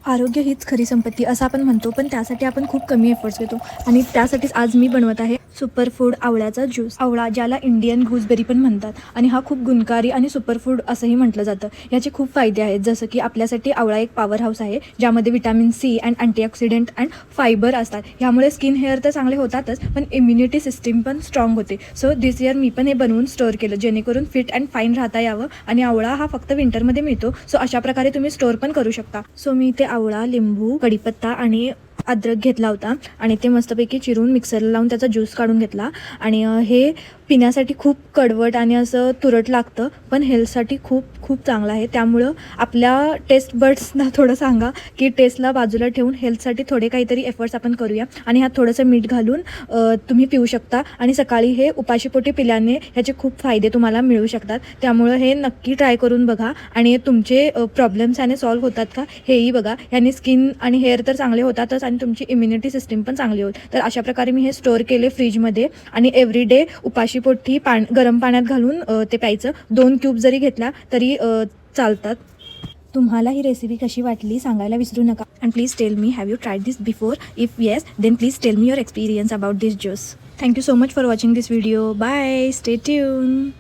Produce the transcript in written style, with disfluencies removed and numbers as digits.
आरोग्य हीच खरी संपत्ती असं आपण म्हणतो, पण त्यासाठी आपण खूप कमी एफर्ट्स घेतो. आणि त्यासाठीच आज मी बनवत आहे सुपरफूड आवळ्याचा ज्यूस. आवळा ज्याला इंडियन गुजबेरी पण म्हणतात आणि हा खूप गुणकारी आणि सुपरफूड असंही म्हटलं जातं. याचे खूप फायदे आहेत, जसं की आपल्यासाठी आवळा एक पॉवर हाऊस आहे, ज्यामध्ये vitamin C and antioxidant and fibre असतात. ह्यामुळे स्किन हेअर तर चांगले होतातच, पण इम्युनिटी सिस्टीम पण स्ट्रॉंग होते. सो दिस इयर मी पण हे बनवून स्टोअर केलं, जेणेकरून फिट अँड फाईन राहता यावं. आणि आवळा हा फक्त विंटरमध्ये मिळतो, सो अशा प्रकारे तुम्ही स्टोअर पण करू शकता. सो मी ते आवळा, लिंबू, कढीपत्ता आणि अद्रक घेतला होता आणि ते मस्तपैकी चिरून मिक्सरला लावून त्याचा ज्यूस काढून घेतला. आणि हे पिण्यासाठी खूप कडवट आणि असं तुरट लागतं, पण हेल्थसाठी खूप खूप चांगलं आहे. त्यामुळं आपल्या टेस्ट बड्सना थोडं सांगा की टेस्टला बाजूला ठेवून हेल्थसाठी थोडे काहीतरी एफर्ट्स आपण करूया. आणि ह्यात थोडंसं मीठ घालून तुम्ही पिऊ शकता. आणि सकाळी हे उपाशीपोटी पिल्याने ह्याचे खूप फायदे तुम्हाला मिळू शकतात. त्यामुळं हे नक्की ट्राय करून बघा आणि तुमचे प्रॉब्लेम्स याने सॉल्व्ह होतात का हेही बघा. ह्याने स्किन आणि हेअर तर चांगले होतातच आणि तुमची इम्युनिटी सिस्टीम पण चांगली होईल. तर अशा प्रकारे मी हे स्टोअर केले फ्रीजमध्ये आणि एव्हरीडे उपाशीपोटी गरम पाण्यात घालून ते प्यायचं. 2 क्यूब जरी घेतला तरी चालतात. तुम्हाला ही रेसिपी कशी वाटली सांगायला विसरू नका. And please tell me, have you tried this before? If yes, then please tell me your experience about this juice. Thank you so much for watching this video. Bye, stay tune.